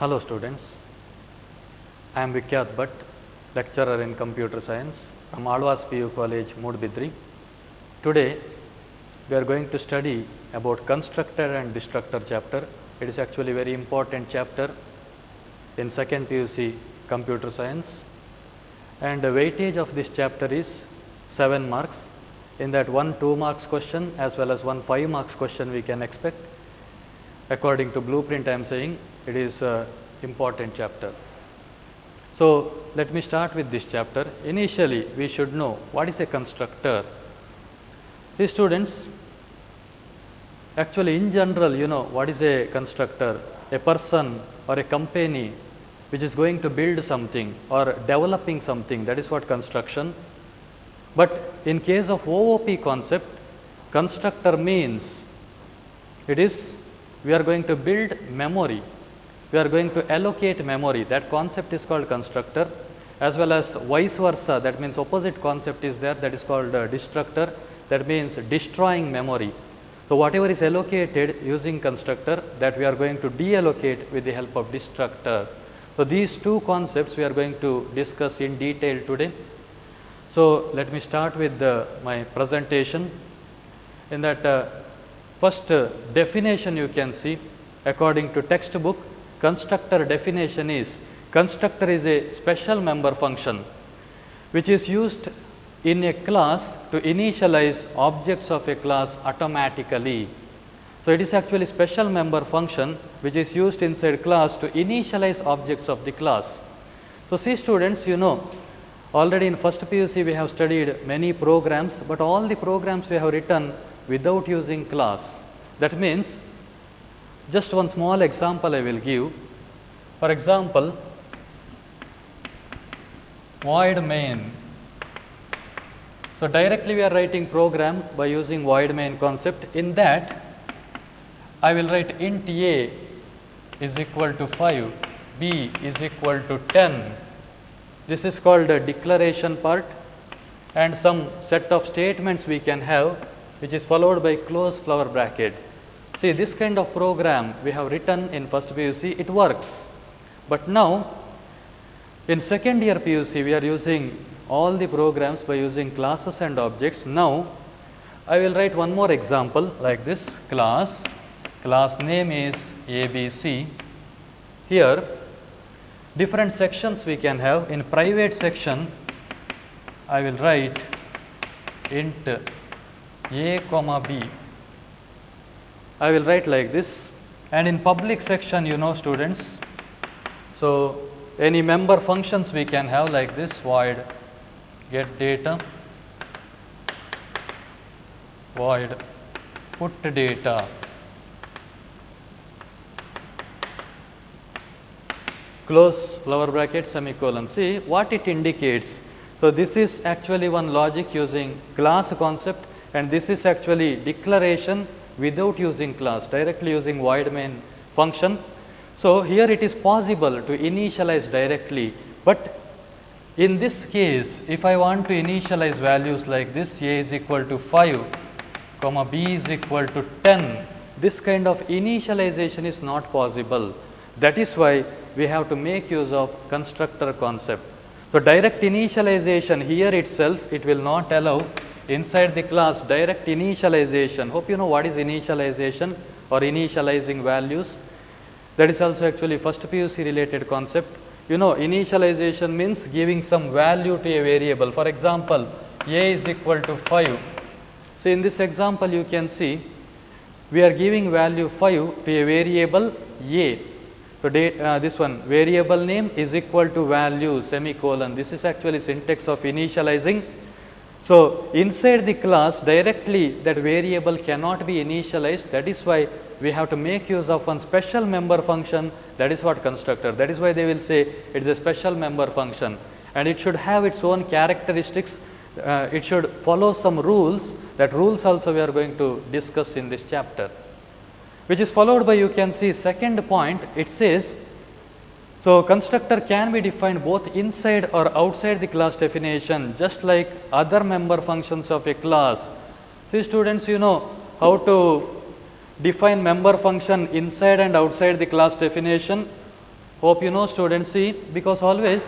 Hello students, I am Vikyat Bhatt, lecturer in computer science from Alvas PU College, Moodbidri. Today we are going to study about constructor and destructor chapter. It is actually very important chapter in second PUC computer science, and the weightage of this chapter is 7 marks. In that, one 2 marks question as well as one 5 marks question we can expect. According to blueprint, I am saying it is an important chapter. So let me start with this chapter. Initially, we should know what is a constructor. See students, actually in general, you know what is a constructor? A person or a company which is going to build something or developing something, that is what construction. But in case of OOP concept, constructor means it is we are going to build memory, we are going to allocate memory. That concept is called constructor, as well as vice versa, that means opposite concept is there, that is called destructor, that means destroying memory. So whatever is allocated using constructor, that we are going to deallocate with the help of destructor. So these two concepts we are going to discuss in detail today. So let me start with my presentation. In that first definition you can see, according to textbook, constructor definition is, constructor is a special member function which is used in a class to initialize objects of a class automatically. So it is actually special member function which is used inside class to initialize objects of the class. So see students, you know already in first PUC we have studied many programs, but all the programs we have written without using class. That means, just one small example I will give. For example, void main. So directly we are writing program by using void main concept. In that, I will write int a is equal to 5, b is equal to 10. This is called the declaration part, and some set of statements we can have which is followed by close flower bracket. See, this kind of program we have written in first PUC, it works. But now in second year PUC we are using all the programs by using classes and objects. Now I will write one more example like this: class name is ABC. Here different sections we can have. In private section I will write int a comma b. I will write like this. And in public section, you know students, so any member functions we can have like this: void get data, void put data, close flower bracket, semicolon. See what it indicates. So this is actually one logic using class concept, and this is actually declaration without using class, directly using void main function. So here it is possible to initialize directly, but in this case if I want to initialize values like this: a is equal to 5, comma b is equal to 10, this kind of initialization is not possible. That is why we have to make use of constructor concept. So direct initialization here itself, it will not allow. Inside the class, direct initialization, hope you know what is initialization or initializing values. That is also actually first PUC related concept. You know, initialization means giving some value to a variable. For example, a is equal to 5. So in this example you can see we are giving value 5 to a variable a. So this one, variable name is equal to value, semicolon. This is actually syntax of initializing. So inside the class directly that variable cannot be initialized. That is why we have to make use of one special member function, that is what constructor. That is why they will say it is a special member function, and it should have its own characteristics. It should follow some rules. That rules also we are going to discuss in this chapter, which is followed by, you can see second point, it says, so constructor can be defined both inside or outside the class definition, just like other member functions of a class. See students, you know how to define member function inside and outside the class definition. Hope you know, students. See, because always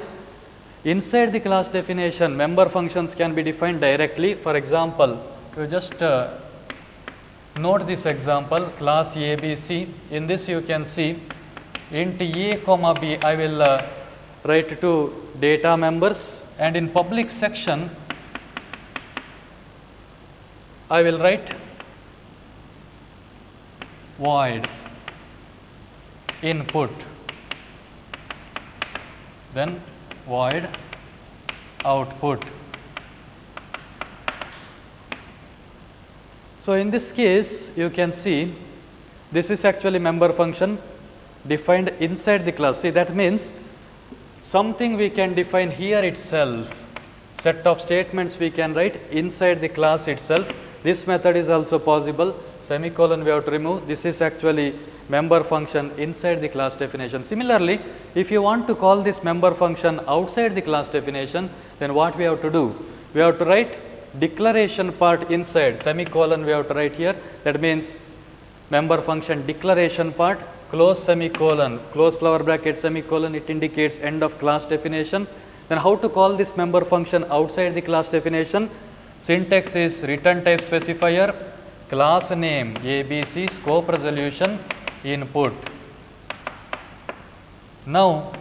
inside the class definition, member functions can be defined directly. For example, you just note this example, class ABC. In this you can see int a comma b, I will write to data members, and in public section I will write void input, then void output. So, in this case you can see this is actually member function defined inside the class. See, that means something we can define here itself, set of statements we can write inside the class itself. This method is also possible. Semicolon we have to remove. This is actually member function inside the class definition. Similarly, if you want to call this member function outside the class definition, then what we have to do? We have to write declaration part inside, semicolon we have to write here. That means member function declaration part, close semicolon, close flower bracket semicolon, it indicates end of class definition. Then how to call this member function outside the class definition? Syntax is return type specifier, class name ABC, scope resolution, input. Now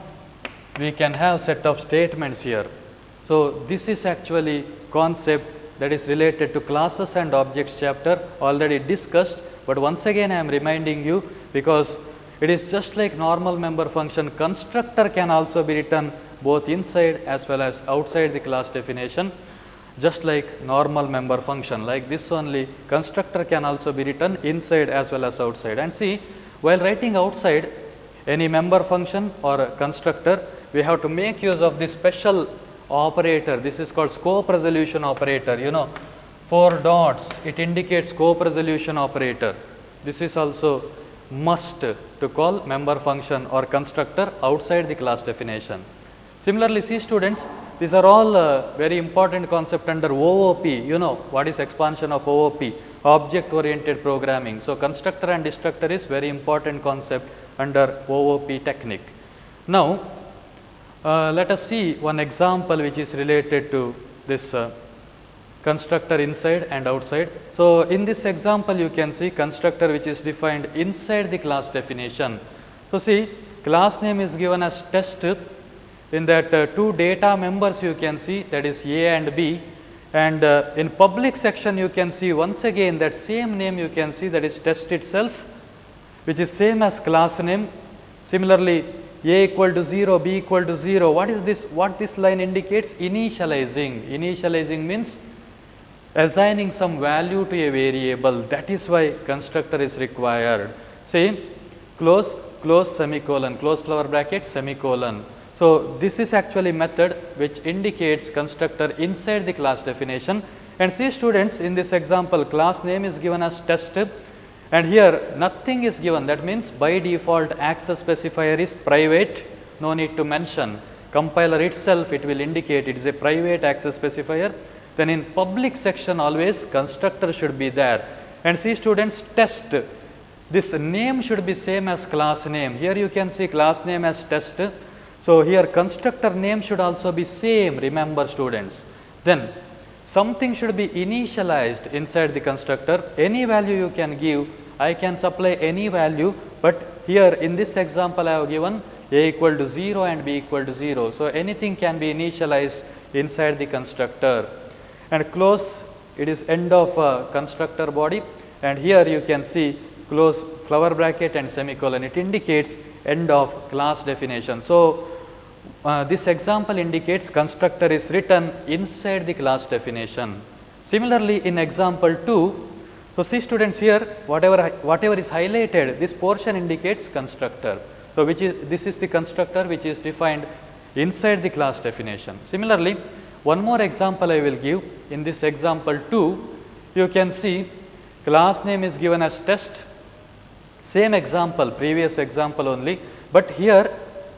we can have set of statements here. So this is actually concept that is related to classes and objects chapter, already discussed, but once again I am reminding you, because it is just like normal member function, constructor can also be written both inside as well as outside the class definition, just like normal member function. Like this only, constructor can also be written inside as well as outside. And see, while writing outside any member function or constructor, we have to make use of this special operator. This is called scope resolution operator. You know, 4 dots, it indicates scope resolution operator. This is also must to call member function or constructor outside the class definition. Similarly, see students, these are all very important concept under OOP. You know what is expansion of OOP, object oriented programming. So constructor and destructor is very important concept under OOP technique. Now let us see one example which is related to this constructor inside and outside. So in this example you can see constructor which is defined inside the class definition. So see, class name is given as test. In that 2 data members you can see, that is A and B, and in public section you can see once again that same name you can see, that is test itself, which is same as class name. Similarly, A equal to 0, B equal to 0. What is this? What this line indicates? Initializing. Initializing means assigning some value to a variable. That is why constructor is required. See, close semicolon, close flower bracket semicolon. So this is actually method which indicates constructor inside the class definition. And see students, in this example class name is given as test, and here nothing is given. That means by default access specifier is private, no need to mention. Compiler itself, it will indicate it is a private access specifier. Then in public section always constructor should be there. And see students, test, this name should be same as class name. Here you can see class name as test. So here constructor name should also be same, remember students. Then something should be initialized inside the constructor. Any value you can give, I can supply any value, but here in this example I have given A equal to 0 and B equal to 0. So anything can be initialized inside the constructor. And close, it is end of constructor body, and here you can see close flower bracket and semicolon, it indicates end of class definition. So this example indicates constructor is written inside the class definition. Similarly, in example 2, so see students, here whatever is highlighted, this portion indicates constructor. So this is the constructor which is defined inside the class definition. Similarly, one more example I will give. In this example 2, you can see class name is given as test. Same example, previous example only, but here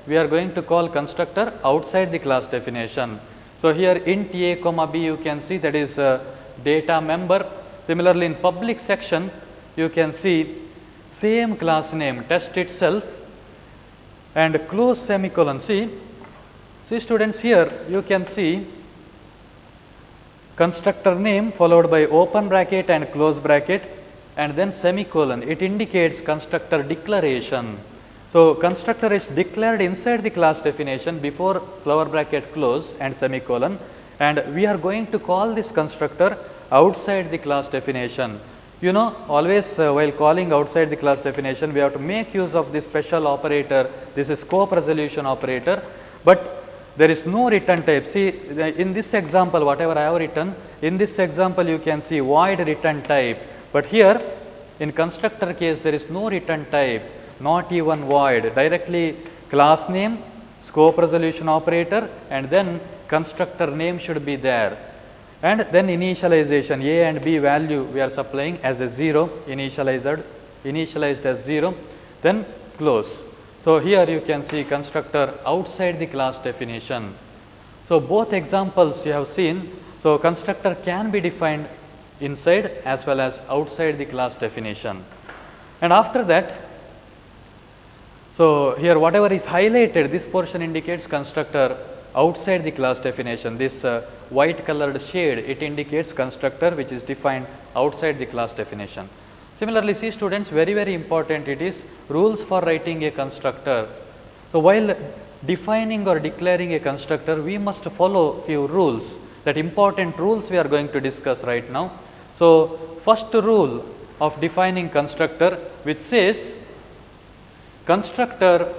we are going to call constructor outside the class definition. So here int a comma b you can see, that is data member. Similarly, in public section you can see same class name test itself, and close semicolon. See students, here you can see constructor name followed by open bracket and close bracket and then semicolon. It indicates constructor declaration. So constructor is declared inside the class definition before flower bracket close and semicolon, and we are going to call this constructor outside the class definition. You know, always while calling outside the class definition, we have to make use of this special operator. This is scope resolution operator, but there is no return type. See, in this example, whatever I have written, in this example you can see void return type, but here in constructor case there is no return type, not even void, directly class name, scope resolution operator, and then constructor name should be there. And then initialization, a and b value we are supplying as a 0, initialized as 0, then close. So here you can see constructor outside the class definition. So both examples you have seen. So constructor can be defined inside as well as outside the class definition. And after that, so here whatever is highlighted, this portion indicates constructor outside the class definition. This white colored shade, it indicates constructor which is defined outside the class definition. Similarly, see students, very important it is rules for writing a constructor. So while defining or declaring a constructor, we must follow few rules, that important rules we are going to discuss right now. So first rule of defining constructor, which says constructor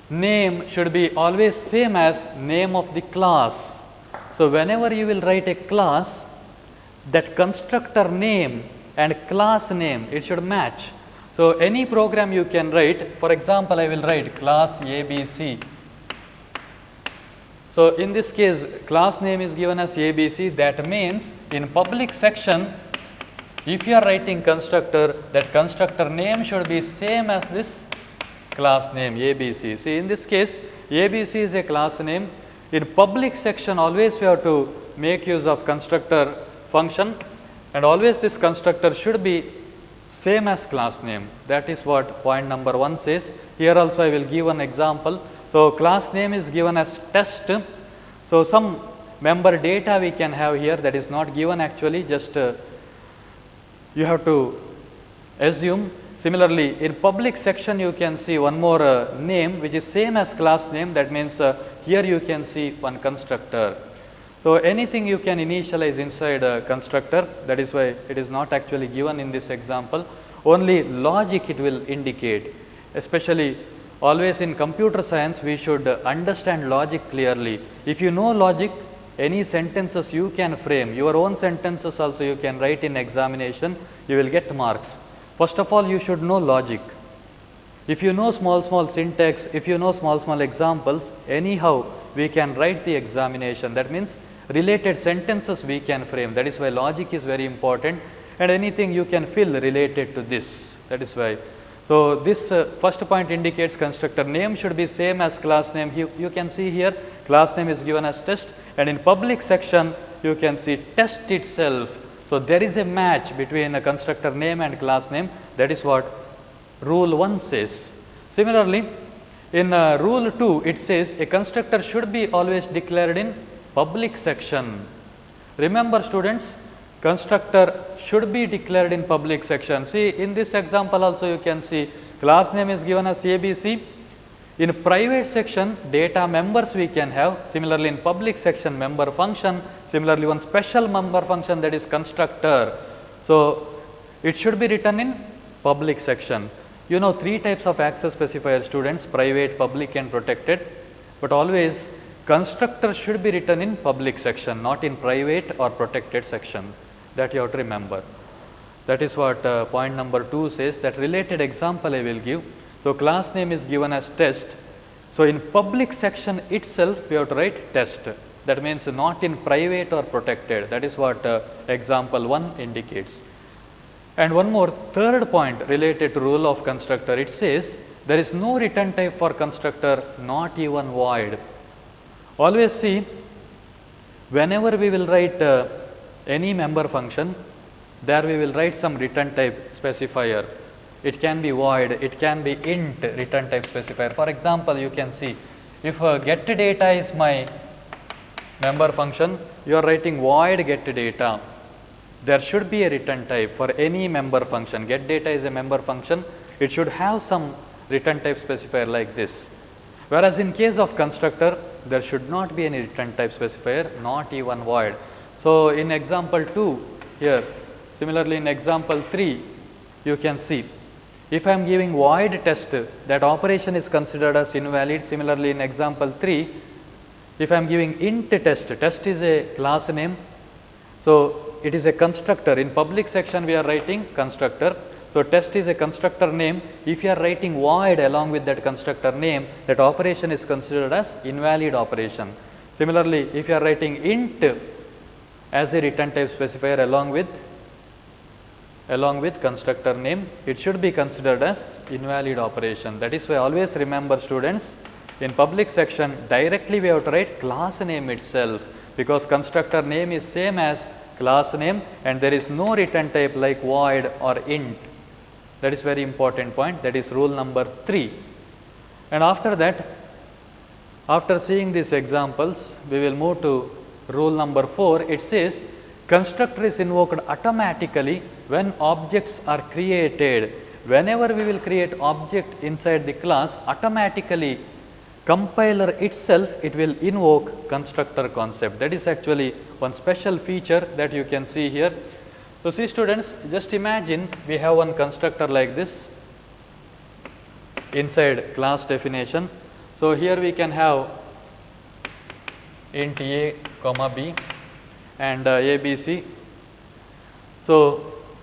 name should be always same as name of the class. So whenever you will write a class, that constructor name and class name, it should match. So any program you can write, for example, I will write class ABC. So in this case, class name is given as ABC. That means in public section, if you are writing constructor, that constructor name should be same as this class name ABC. See, in this case, ABC is a class name. In public section, always we have to make use of constructor function, and always this constructor should be same as class name. That is what point number 1 says. Here also I will give an example. So class name is given as test. So some member data we can have here, that is not given actually, just you have to assume. Similarly, in public section you can see one more name which is same as class name. That means here you can see one constructor. So anything you can initialize inside a constructor, that is why it is not actually given in this example. Only logic it will indicate. Especially always in computer science, we should understand logic clearly. If you know logic, any sentences you can frame, your own sentences also you can write in examination, you will get marks. First of all, you should know logic. If you know small syntax, if you know small examples, anyhow we can write the examination. That means related sentences we can frame. That is why logic is very important, and anything you can fill related to this. That is why. So this first point indicates constructor name should be same as class name. You can see here class name is given as test, and in public section you can see test itself. So there is a match between a constructor name and class name. That is what rule 1 says. Similarly, in rule 2 it says a constructor should be always declared in public section. Remember students, constructor should be declared in public section. See, in this example also you can see class name is given as ABC. In private section, data members we can have. Similarly, in public section, member function. Similarly, one special member function, that is constructor. So it should be written in public section. You know 3 types of access specifier students: private, public and protected. But always constructor should be written in public section, not in private or protected section. That you have to remember. That is what point number 2 says. That related example I will give. So class name is given as test. So in public section itself we have to write test. That means not in private or protected. That is what example 1 indicates. And one more third point related to rule of constructor. It says there is no return type for constructor, not even void. Always see, whenever we will write any member function, there we will write some return type specifier. it can be void, it can be int return type specifier. For example, you can see if get data is my member function, you are writing void get data. There should be a return type for any member function. Get data is a member function, it should have some return type specifier like this. Whereas in case of constructor, there should not be any return type specifier, not even void. So in example 2 here, similarly in example 3, you can see if I am giving void test, that operation is considered as invalid. Similarly in example 3, if I am giving int test, test is a class name, so it is a constructor. In public section we are writing constructor. So test is a constructor name. If you are writing void along with that constructor name, that operation is considered as invalid operation. Similarly, if you are writing int as a return type specifier along with constructor name, it should be considered as invalid operation. That is why always remember students, in public section directly we have to write class name itself, because constructor name is same as class name and there is no return type like void or int. That is very important point. That is rule number 3. And after that, after seeing these examples, we will move to rule number 4. It says constructor is invoked automatically when objects are created. Whenever we will create object inside the class, automatically compiler itself, it will invoke constructor concept. That is actually one special feature that you can see here. So see students, just imagine we have one constructor like this inside class definition. So here we can have int a comma b and abc. So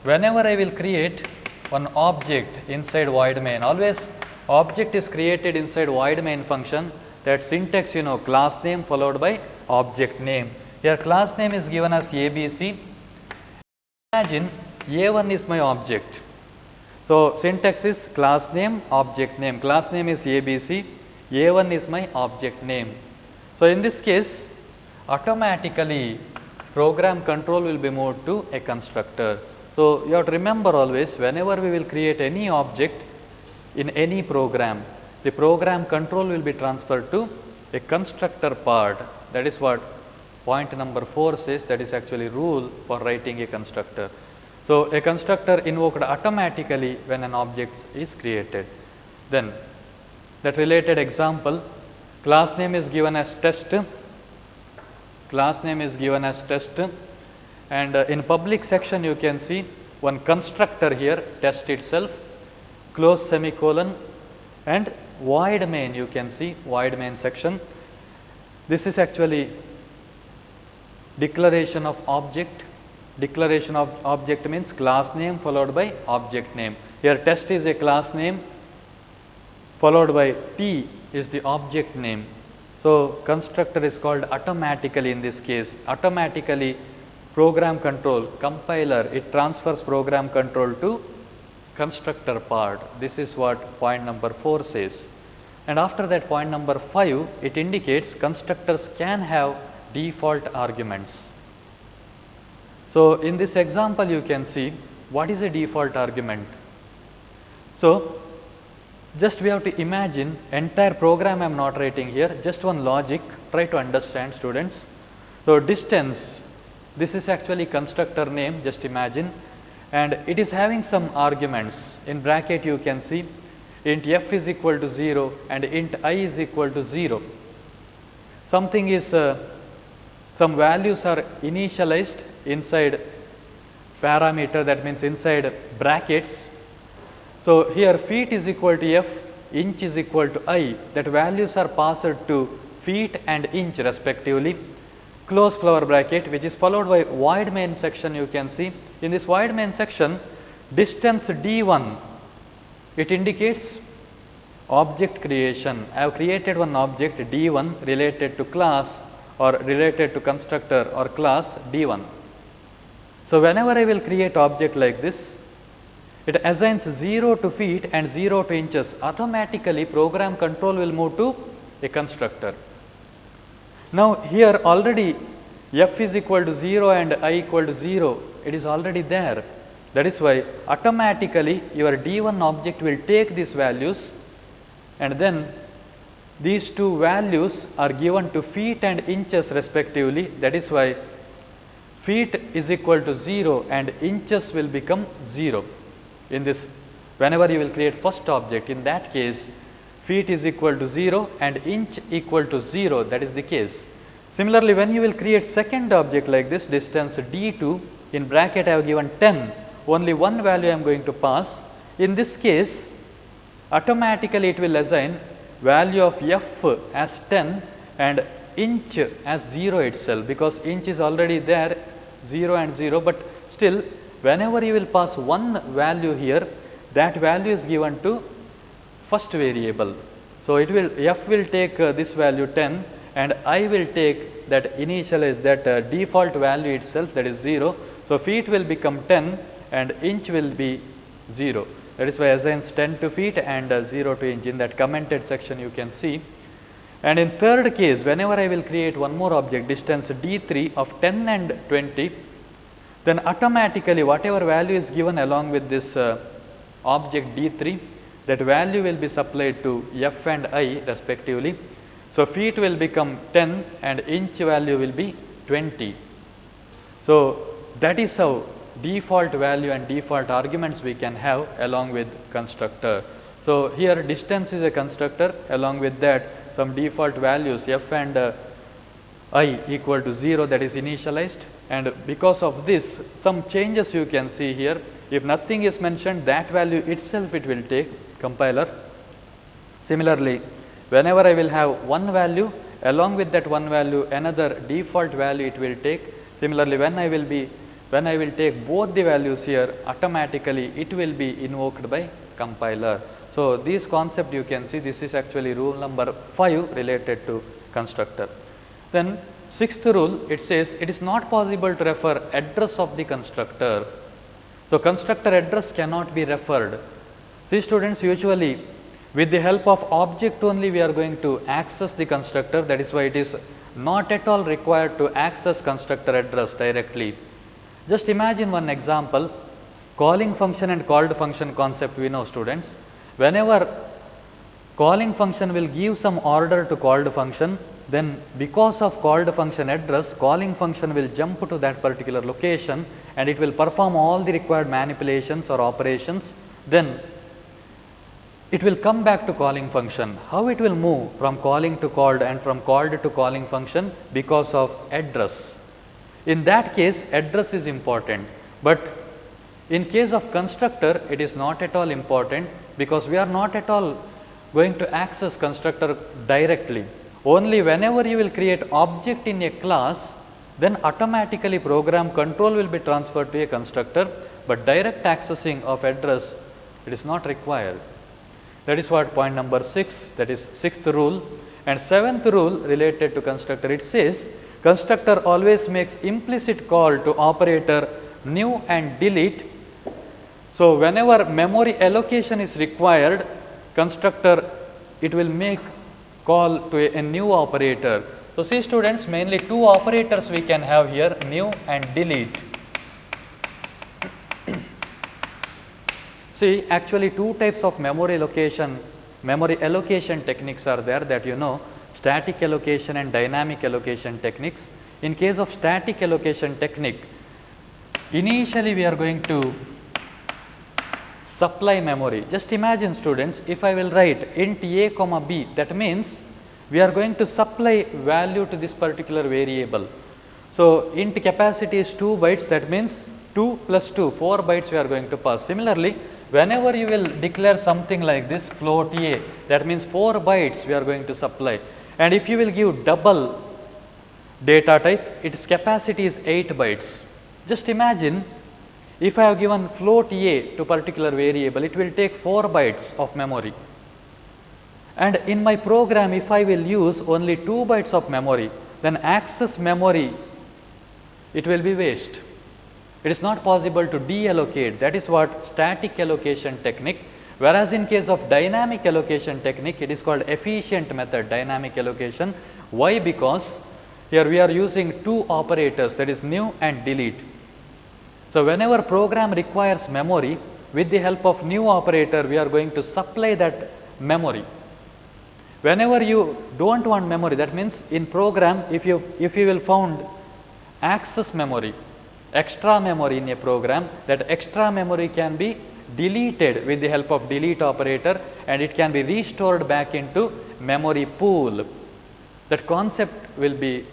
whenever I will create one object inside void main, always object is created inside void main function. That syntax, you know, class name followed by object name. Here class name is given as abc. Imagine A1 is my object. So syntax is class name, object name. Class name is ABC, A1 is my object name. So in this case, automatically program control will be moved to a constructor. So you have to remember always, whenever we will create any object in any program, the program control will be transferred to a constructor part. That is what point number 4 says. That is actually rule for writing a constructor. So a constructor invoked automatically when an object is created. Then that related example, class name is given as test, class name is given as test, and in public section you can see one constructor here, test itself, close semicolon, and void main, you can see void main section. This is actually declaration of object. Declaration of object means class name followed by object name. Here test is a class name followed by T is the object name. So constructor is called automatically in this case. Automatically program control, compiler, it transfers program control to constructor part. This is what point number 4 says. And after that, point number 5, it indicates constructors can have default arguments. So in this example you can see what is a default argument. So just we have to imagine entire program I am not writing here, just one logic, try to understand students. So distance, this is actually constructor name, just imagine, and it is having some arguments. In bracket you can see int f is equal to 0 and int I is equal to 0. Something is some values are initialized inside parameter, that means inside brackets. So here feet is equal to f, inch is equal to I, that values are passed to feet and inch respectively. Close flower bracket, which is followed by void main section. You can see in this void main section, distance d1, it indicates object creation. I have created one object d1 related to class or related to constructor or class d1. So whenever I will create object like this, it assigns 0 to feet and 0 to inches. Automatically program control will move to a constructor. Now here already f is equal to 0 and I equal to 0, it is already there. That is why automatically your D1 object will take these values, and then these two values are given to feet and inches respectively. That is why feet is equal to 0 and inches will become 0 in this. Whenever you will create first object, in that case feet is equal to 0 and inch equal to 0, that is the case. Similarly, when you will create second object like this, distance D2, in bracket I have given 10, only one value I am going to pass. In this case, automatically it will assign value of f as 10 and inch as 0 itself, because inch is already there 0 and 0, but still whenever you will pass one value here, that value is given to first variable. So, it will f will take this value 10 and I will take that initialize that default value itself, that is 0. So, feet will become 10 and inch will be 0. That is why assigns 10 to feet and 0 to inch. In that commented section you can see. And in third case, whenever I will create one more object, distance D3 of 10 and 20, then automatically whatever value is given along with this object D3, that value will be supplied to f and I respectively. So, feet will become 10 and inch value will be 20. So, that is how default value and default arguments we can have along with constructor. So, here distance is a constructor, along with that some default values f and I equal to 0, that is initialized, and because of this some changes you can see here. If nothing is mentioned, that value itself it will take compiler. Similarly, whenever I will have one value, along with that one value another default value it will take. Similarly, when I will take both the values here, automatically it will be invoked by compiler. So, this concept you can see, this is actually rule number 5 related to constructor. Then sixth rule, it says it is not possible to refer address of the constructor. So, constructor address cannot be referred. See students, usually with the help of object only we are going to access the constructor. That is why it is not at all required to access constructor address directly. Just imagine one example, calling function and called function concept we know students. Whenever calling function will give some order to called function, then because of called function address, calling function will jump to that particular location and it will perform all the required manipulations or operations. Then it will come back to calling function. How it will move from calling to called and from called to calling function? Because of address. In that case, address is important, but in case of constructor it is not at all important, because we are not at all going to access constructor directly. Only whenever you will create object in a class, then automatically program control will be transferred to a constructor, but direct accessing of address, it is not required. That is what point number 6, that is sixth rule. And seventh rule related to constructor, it says constructor always makes implicit call to operator new and delete. So, whenever memory allocation is required, constructor it will make call to a new operator. So, see students, mainly two operators we can have here, new and delete. See, actually two types of memory allocation techniques are there, that you know, static allocation and dynamic allocation techniques. In case of static allocation technique, initially we are going to supply memory. Just imagine students, if I will write int a comma b, that means we are going to supply value to this particular variable. So, int capacity is 2 bytes, that means 2 plus 2, 4 bytes we are going to pass. Similarly, whenever you will declare something like this float a, that means 4 bytes we are going to supply. And if you will give double data type, its capacity is 8 bytes. Just imagine, if I have given float a to particular variable, it will take 4 bytes of memory. And in my program, if I will use only 2 bytes of memory, then access memory, it will be waste. It is not possible to deallocate. That is what static allocation technique. Whereas in case of dynamic allocation technique, it is called efficient method, dynamic allocation. Why? Because here we are using two operators, that is new and delete. So whenever program requires memory, with the help of new operator, we are going to supply that memory. Whenever you don't want memory, that means in program, if you will found access memory, extra memory in a program, that extra memory can be deleted with the help of delete operator, and it can be restored back into memory pool. That concept will be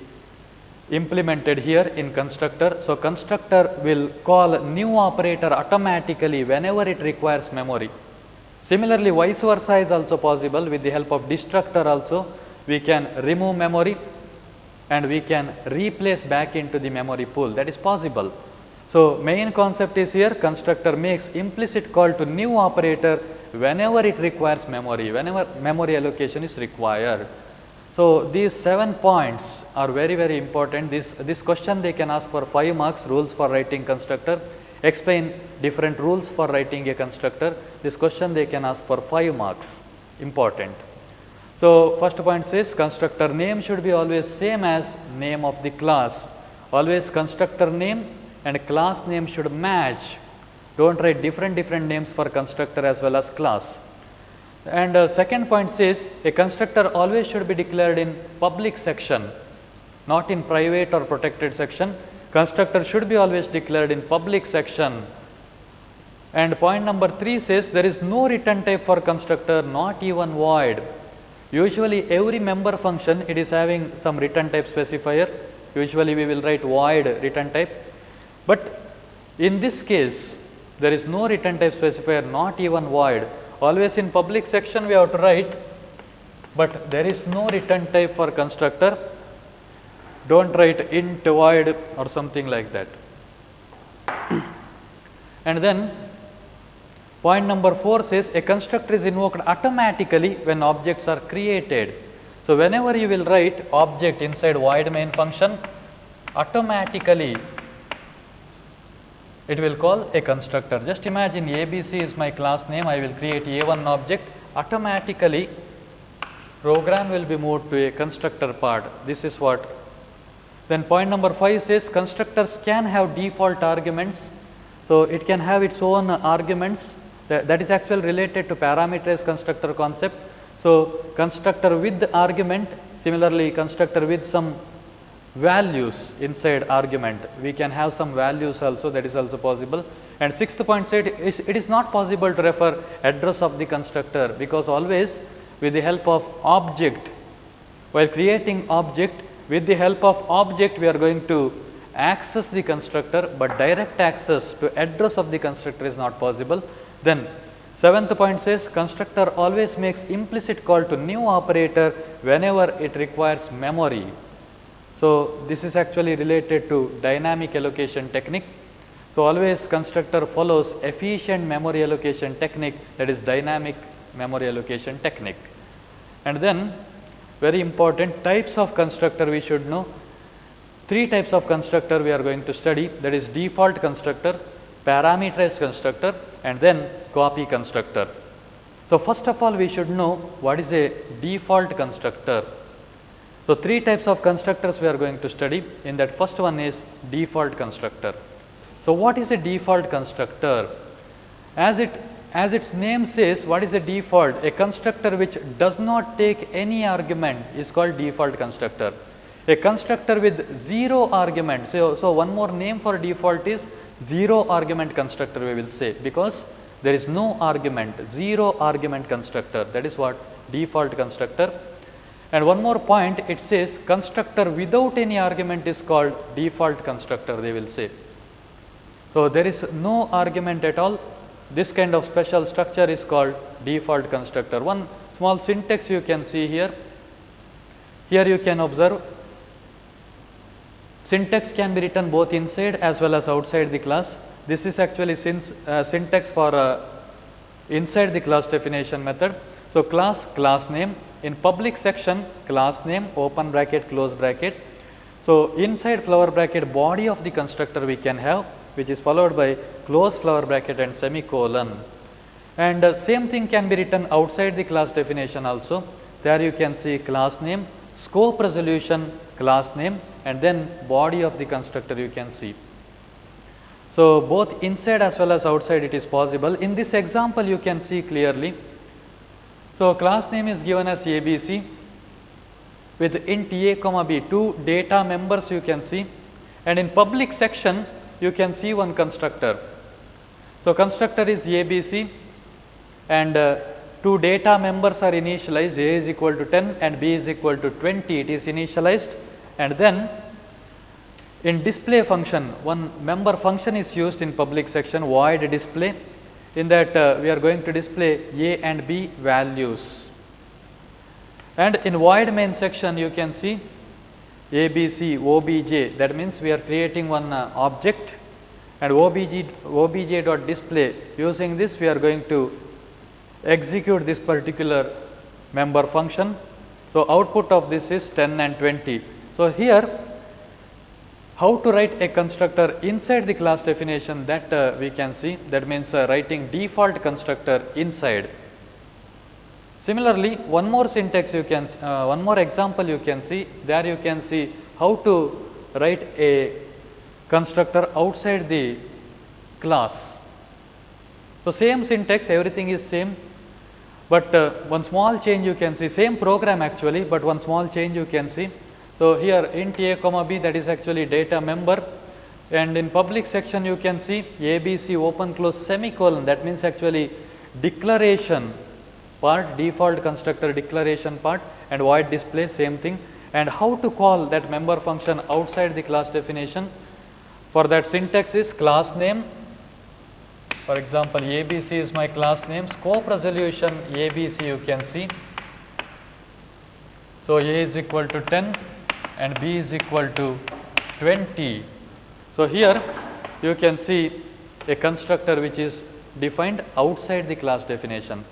implemented here in constructor. So constructor will call new operator automatically whenever it requires memory. Similarly, vice versa is also possible. With the help of destructor also, we can remove memory and we can replace back into the memory pool. That is possible. So main concept is here, constructor makes implicit call to new operator whenever it requires memory, whenever memory allocation is required. So these 7 points are very, very important. This question they can ask for 5 marks, rules for writing constructor. Explain different rules for writing a constructor. This question they can ask for 5 marks, important. So first point says constructor name should be always same as name of the class. Always constructor name and class name should match. Don't write different names for constructor as well as class. And second point says a constructor always should be declared in public section, not in private or protected section. Constructor should be always declared in public section. And point number 3 says there is no return type for constructor, not even void. Usually every member function it is having some return type specifier. Usually we will write void return type. But in this case there is no return type specifier, not even void. Always in public section we have to write, but there is no return type for constructor. Don't write int void or something like that. And then point number 4 says a constructor is invoked automatically when objects are created. So whenever you will write object inside void main function, automatically it will call a constructor. Just imagine ABC is my class name, I will create A1 object, automatically program will be moved to a constructor part. This is what. Then point number 5 says constructors can have default arguments. So it can have its own arguments, that is actually related to parameterized constructor concept. So constructor with the argument, similarly constructor with some values inside argument, we can have some values also, that is also possible. And sixth point said it is not possible to refer address of the constructor, because always with the help of object, while creating object, with the help of object we are going to access the constructor, but direct access to address of the constructor is not possible. Then seventh point says constructor always makes implicit call to new operator whenever it requires memory. So this is actually related to dynamic allocation technique. So always constructor follows efficient memory allocation technique, that is dynamic memory allocation technique. And then very important types of constructor we should know. 3 types of constructor we are going to study, that is default constructor, parameterized constructor, and then copy constructor. So first of all we should know what is a default constructor. So 3 types of constructors we are going to study. In that first one is default constructor. So what is a default constructor? As its name says, what is a default? A constructor which does not take any argument is called default constructor. A constructor with 0 argument, so one more name for default is 0 argument constructor we will say, because there is no argument, 0 argument constructor, that is what default constructor. And one more point, it says constructor without any argument is called default constructor, they will say. So there is no argument at all. This kind of special structure is called default constructor. One small syntax you can see here. Here you can observe syntax can be written both inside as well as outside the class. This is actually syntax for inside the class definition method. So class name, in public section class name open bracket close bracket. So inside flower bracket body of the constructor we can have, which is followed by close flower bracket and semicolon. And same thing can be written outside the class definition also. There you can see class name, scope resolution, class name, and then body of the constructor you can see. So, both inside as well as outside it is possible. In this example you can see clearly. So, class name is given as ABC with int a comma b, two data members you can see, and in public section you can see one constructor. So, constructor is ABC and two data members are initialized, a is equal to 10 and b is equal to 20, it is initialized, and then in display function one member function is used in public section, void display. In that we are going to display a and b values, and in void main section you can see ABC obj, that means we are creating one object, and obj dot display, using this we are going to execute this particular member function. So, output of this is 10 and 20. So, here how to write a constructor inside the class definition, that we can see, that means writing default constructor inside. Similarly, one more syntax you can, one more example you can see, there you can see how to write a constructor outside the class. So, same syntax, everything is same, but one small change you can see, same program actually, but one small change you can see. So, here int a comma b, that is actually data member, and in public section you can see ABC open close semicolon, that means actually declaration part, default constructor declaration part, and void display same thing. And how to call that member function outside the class definition? For that syntax is class name, for example ABC is my class name, scope resolution ABC you can see. So, a is equal to 10 and b is equal to 20. So, here you can see a constructor which is defined outside the class definition.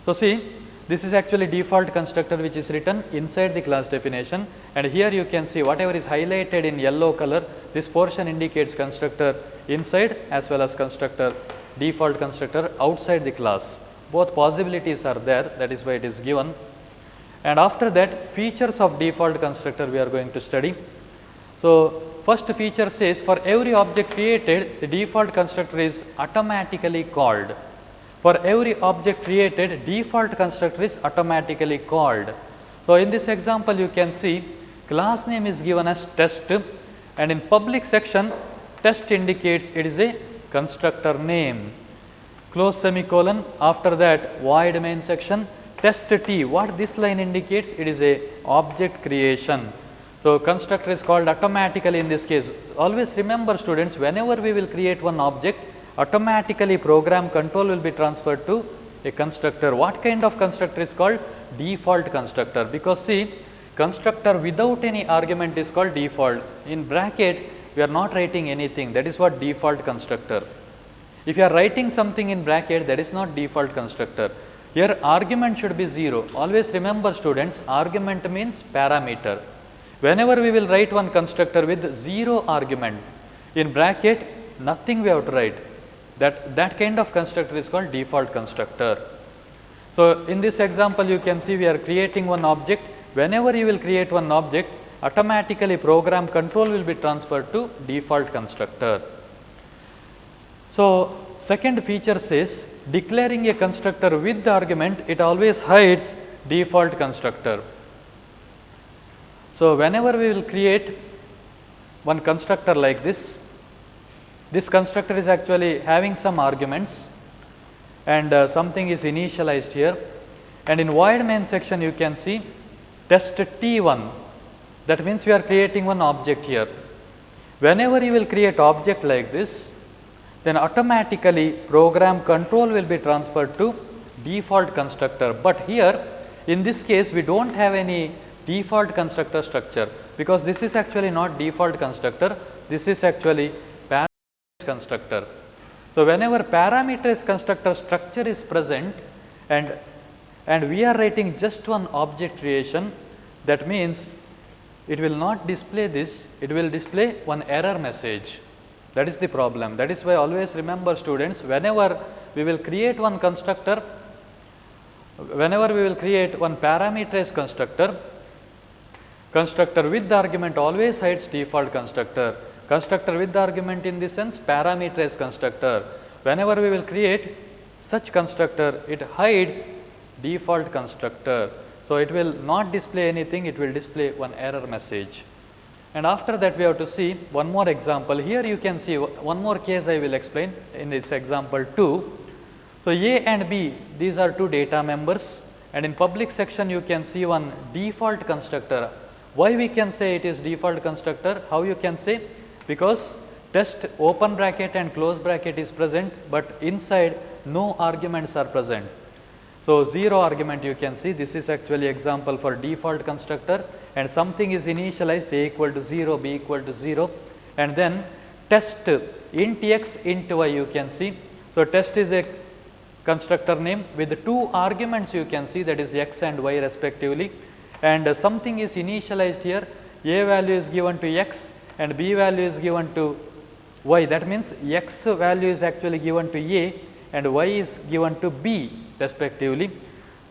So, see, this is actually default constructor which is written inside the class definition, and here you can see whatever is highlighted in yellow color, this portion indicates constructor inside as well as constructor, default constructor outside the class. Both possibilities are there, that is why it is given. And after that, features of default constructor we are going to study. So, first feature says for every object created, the default constructor is automatically called. For every object created, default constructor is automatically called. So, in this example you can see class name is given as test, and in public section test indicates it is a constructor name, close semicolon, after that void main section test t, what this line indicates, it is a object creation. So, constructor is called automatically in this case. Always remember students, whenever we will create one object, automatically program control will be transferred to a constructor. What kind of constructor is called? Default constructor, because see, constructor without any argument is called default. In bracket we are not writing anything, that is what default constructor. If you are writing something in bracket, that is not default constructor. Here argument should be 0. Always remember students, argument means parameter. Whenever we will write one constructor with 0 argument, in bracket nothing we have to write, that kind of constructor is called default constructor. So, in this example you can see we are creating one object. Whenever you will create one object, automatically program control will be transferred to default constructor. So, second feature says declaring a constructor with the argument, it always hides default constructor. So, whenever we will create one constructor like this, this constructor is actually having some arguments and something is initialized here, and in void main section you can see test t1, that means we are creating one object here. Whenever you will create object like this, then automatically program control will be transferred to default constructor. But here in this case we do not have any default constructor structure, because this is actually not default constructor, this is actually parameterized constructor. So, whenever parameterized constructor structure is present and we are writing just one object creation, that means it will not display this, it will display one error message. That is the problem. That is why always remember students, whenever we will create one constructor, whenever we will create one parameterized constructor, constructor with the argument always hides default constructor. Constructor with argument in this sense parameterized constructor. Whenever we will create such constructor, it hides default constructor. So, it will not display anything, it will display one error message. And after that we have to see one more example. Here you can see one more case I will explain in this example 2. So, A and B, these are two data members, and in public section you can see one default constructor. Why we can say it is default constructor? How you can say? Because test open bracket and close bracket is present, but inside no arguments are present. So, 0 argument you can see, this is actually example for default constructor, and something is initialized A equal to 0, B equal to 0, and then test int x int y you can see. So, test is a constructor name with two arguments you can see, that is x and y respectively, and something is initialized here. A value is given to x and B value is given to y. That means x value is actually given to A and y is given to B respectively.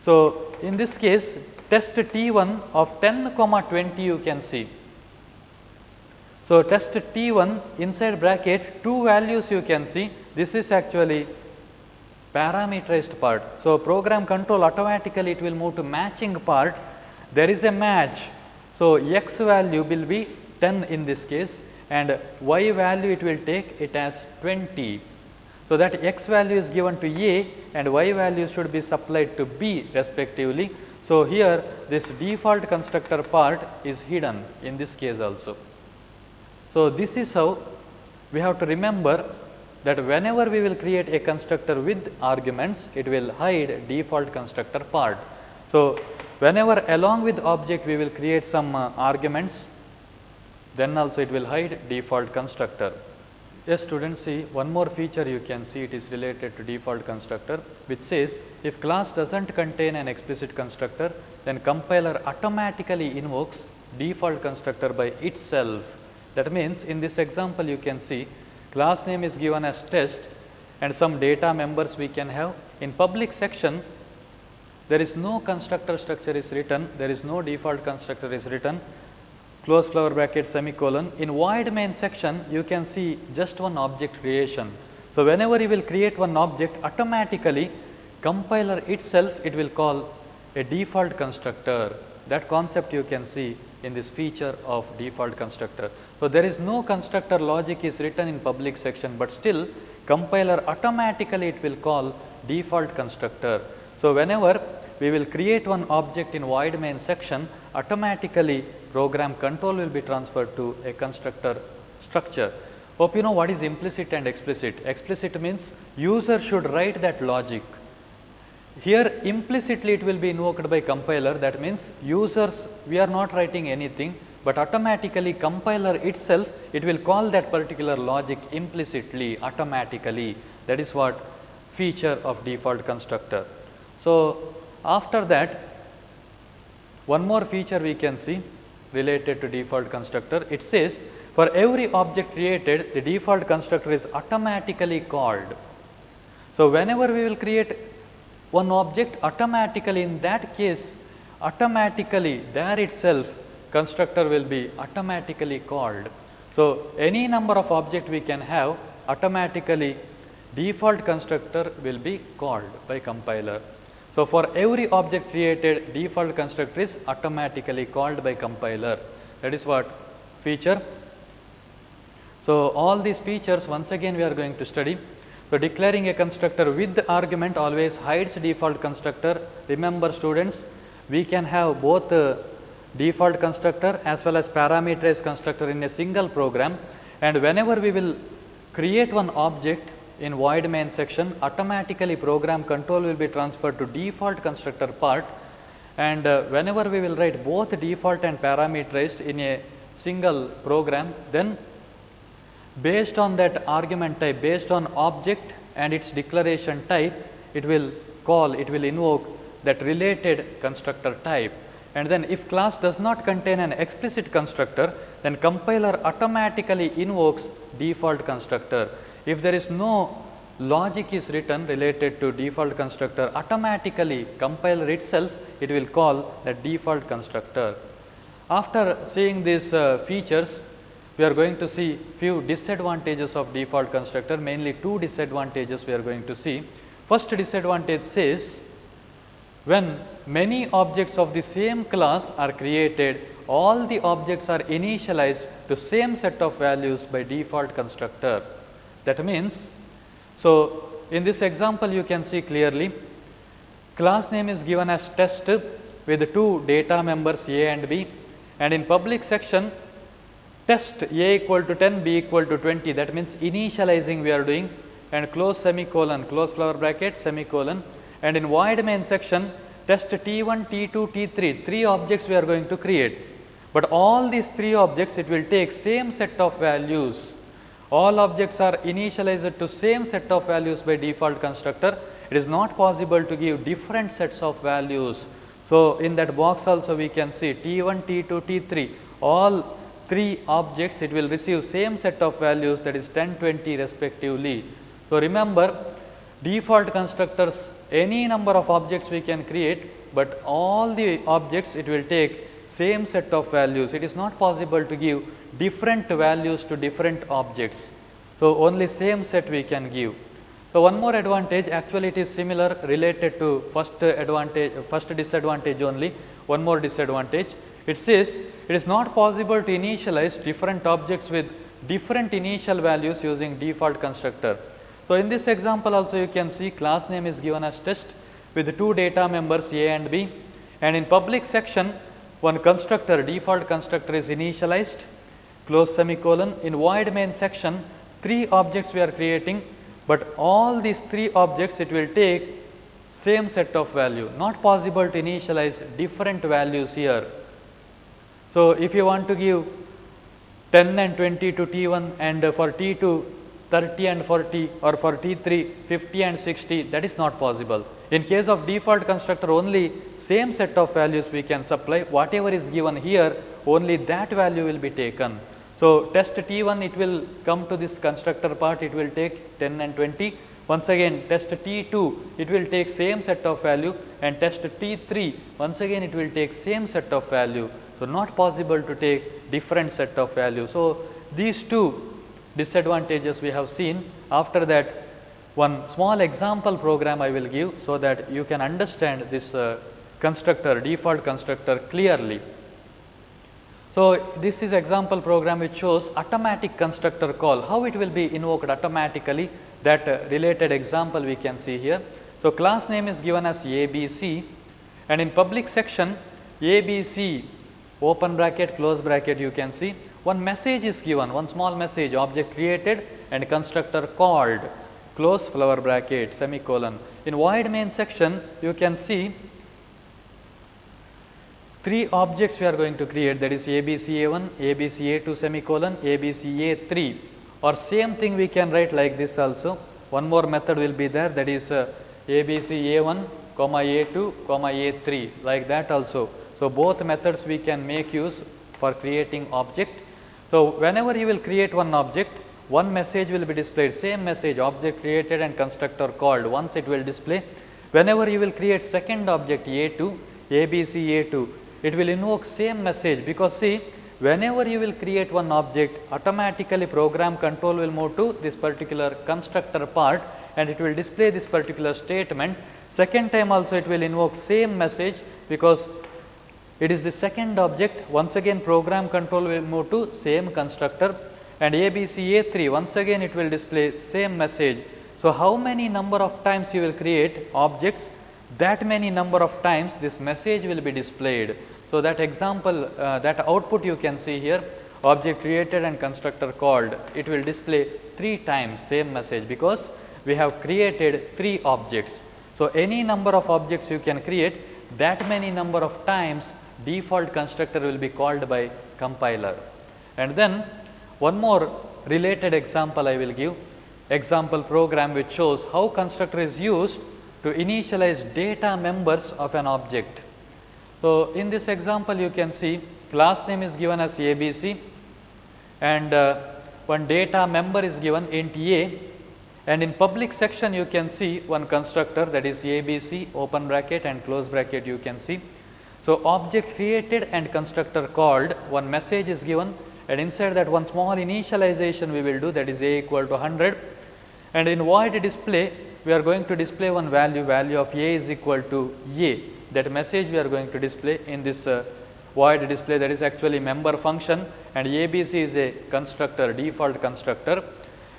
So, in this case test T1 of 10, 20 you can see. So, test T1 inside bracket two values you can see, this is actually parameterized part. So, program control automatically it will move to matching part. There is a match. So, x value will be 10 in this case and y value it will take it as 20. So, that x value is given to A and y value should be supplied to B respectively. So, here this default constructor part is hidden in this case also. So, this is how we have to remember that whenever we will create a constructor with arguments, it will hide default constructor part. So, whenever along with object we will create some arguments, then also it will hide default constructor. Yes, students, see one more feature you can see, it is related to default constructor, which says if class does not contain an explicit constructor, then compiler automatically invokes default constructor by itself. That means in this example you can see class name is given as test and some data members we can have. In public section there is no constructor structure is written, there is no default constructor is written, close flower bracket semicolon. In void main section you can see just one object creation. So, whenever you will create one object, automatically compiler itself it will call a default constructor. That concept you can see in this feature of default constructor. So, there is no constructor logic is written in public section, but still compiler automatically it will call default constructor. So, whenever we will create one object in void main section, automatically program control will be transferred to a constructor structure. Hope you know what is implicit and explicit. Explicit means user should write that logic. Here implicitly it will be invoked by compiler, that means users we are not writing anything, but automatically compiler itself it will call that particular logic implicitly automatically. That is what feature of default constructor. So, after that one more feature we can see related to default constructor. It says for every object created the default constructor is automatically called. So, whenever we will create one object, automatically in that case automatically there itself constructor will be automatically called. So, any number of object we can have, automatically default constructor will be called by compiler. So, for every object created, default constructor is automatically called by compiler. That is what feature. So, all these features once again we are going to study. So, declaring a constructor with argument always hides default constructor. Remember students, we can have both default constructor as well as parameterized constructor in a single program, and whenever we will create one object in void main section, automatically program control will be transferred to default constructor part, and whenever we will write both default and parameterized in a single program, then based on that argument type, based on object and its declaration type, it will invoke that related constructor type. And then if class does not contain an explicit constructor, then compiler automatically invokes default constructor. If there is no logic is written related to default constructor, automatically compiler itself it will call the default constructor. After seeing these features, we are going to see few disadvantages of default constructor, mainly two disadvantages we are going to see. First disadvantage says, when many objects of the same class are created, all the objects are initialized to same set of values by default constructor. That means, so in this example you can see clearly, class name is given as test with two data members A and B, and in public section test A equal to 10, B equal to 20, that means initializing we are doing, and close semicolon, close flower bracket, semicolon, and in void main section test T1, T2, T3, three objects we are going to create, but all these three objects it will take same set of values. All objects are initialized to same set of values by default constructor. It is not possible to give different sets of values. So in that box also we can see T1, T2, T3, all three objects it will receive same set of values, that is 10, 20 respectively. So remember, default constructors, any number of objects we can create, but all the objects it will take same set of values. It is not possible to give different values to different objects. So only same set we can give. So one more advantage, actually it is similar related to first disadvantage only, one more disadvantage. It says it is not possible to initialize different objects with different initial values using default constructor. So in this example also you can see class name is given as test with two data members A and B, and in public section one constructor, default constructor is initialized, close semicolon. In void main section three objects we are creating, but all these three objects it will take same set of value, not possible to initialize different values here. So if you want to give 10 and 20 to T1, and for T2 30 and 40, or for T3 50 and 60, that is not possible. In case of default constructor, only same set of values we can supply, whatever is given here only that value will be taken. So test T1 it will come to this constructor part, it will take 10 and 20. Once again test T2 it will take same set of value, and test T3 once again it will take same set of value. So not possible to take different set of value. So these two disadvantages we have seen. After that, one small example program I will give so that you can understand this constructor, default constructor clearly. So this is example program which shows automatic constructor call, how it will be invoked automatically. That related example we can see here. So class name is given as ABC, and in public section ABC open bracket, close bracket, you can see one message is given, one small message, object created and constructor called, close flower bracket, semicolon. In void main section you can see three objects we are going to create, that is ABCA1, ABCA2 semicolon, ABCA3, or same thing we can write like this also. One more method will be there, that is ABCA1, A2, A3, like that also. So both methods we can make use for creating object. So whenever you will create one object, one message will be displayed, same message, object created and constructor called, once it will display. Whenever you will create second object A2, ABCA2, it will invoke same message, because see, whenever you will create one object, automatically program control will move to this particular constructor part and it will display this particular statement. Second time also it will invoke same message, because it is the second object, once again program control will move to same constructor, and ABCA3 once again it will display same message. So how many number of times you will create objects, that many number of times this message will be displayed. So that example, that output you can see here, object created and constructor called, it will display 3 times same message, because we have created 3 objects. So any number of objects you can create, that many number of times default constructor will be called by compiler. And then one more related example I will give, example program which shows how constructor is used to initialize data members of an object. So in this example you can see class name is given as ABC, and one data member is given int A, and in public section you can see one constructor, that is ABC open bracket and close bracket you can see. So object created and constructor called, one message is given, and inside that one small initialization we will do, that is a equal to 100, and in void display we are going to display one value of a is equal to a. That message we are going to display in this void display, that is actually member function, and ABC is a constructor, default constructor,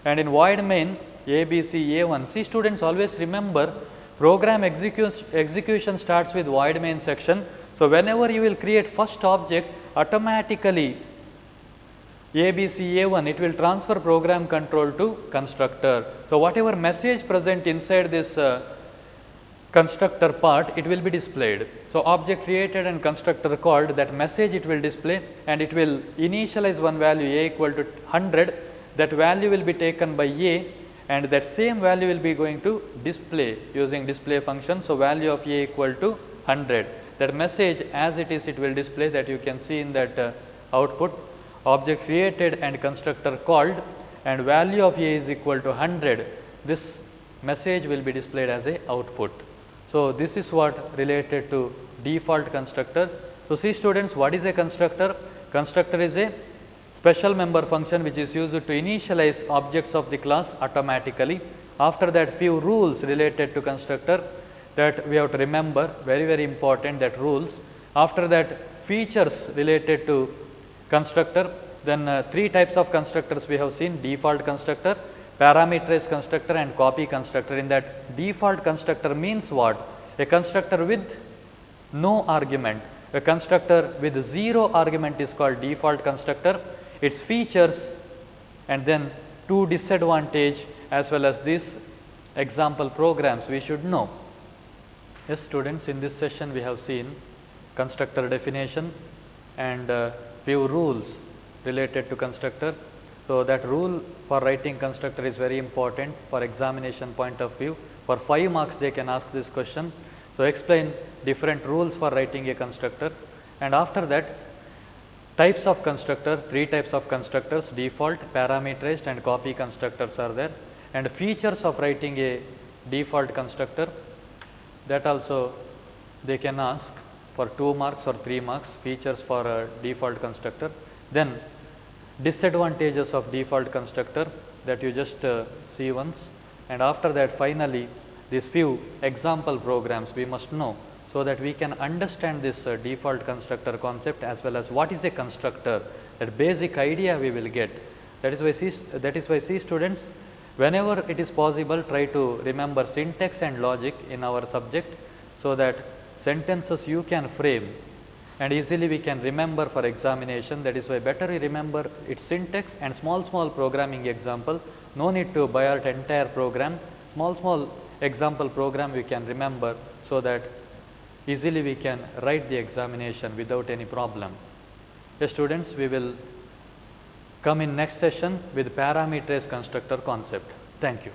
and in void main ABC A1. See students, always remember program execution starts with void main section. So whenever you will create first object, automatically ABC A1 it will transfer program control to constructor. So whatever message present inside this constructor part, it will be displayed. So object created and constructor called, that message it will display, and it will initialize one value a equal to 100. That value will be taken by a, and that same value will be going to display using display function. So value of a equal to 100. That message as it is, it will display, that you can see in that output. Object created and constructor called, and value of a is equal to 100. This message will be displayed as a output. So this is what related to default constructor. So see students, what is a constructor? Constructor is a special member function which is used to initialize objects of the class automatically. After that, few rules related to constructor that we have to remember, very important, that rules. After that, features related to constructor. Then three types of constructors we have seen: default constructor, parameterized constructor, and copy constructor. In that, default constructor means what? A constructor with no argument. A constructor with 0 argument is called default constructor. Its features and then two disadvantage as well as these example programs we should know. Yes students, in this session we have seen constructor definition and few rules related to constructor. So that rule for writing constructor is very important for examination point of view. For 5 marks they can ask this question. So explain different rules for writing a constructor, and after that types of constructor, 3 types of constructors: default, parameterized, and copy constructors are there, and features of writing a default constructor, that also they can ask for 2 marks or 3 marks, features for a default constructor. Then disadvantages of default constructor, that you just see once, and after that finally these few example programs we must know, so that we can understand this default constructor concept as well as what is a constructor. That basic idea we will get. That is why see students, whenever it is possible, try to remember syntax and logic in our subject, so that sentences you can frame and easily we can remember for examination. That is why better we remember its syntax and small programming example. No need to by heart entire program. Small example program we can remember, so that easily we can write the examination without any problem. Yes students, we will come in next session with parameterized constructor concept. Thank you.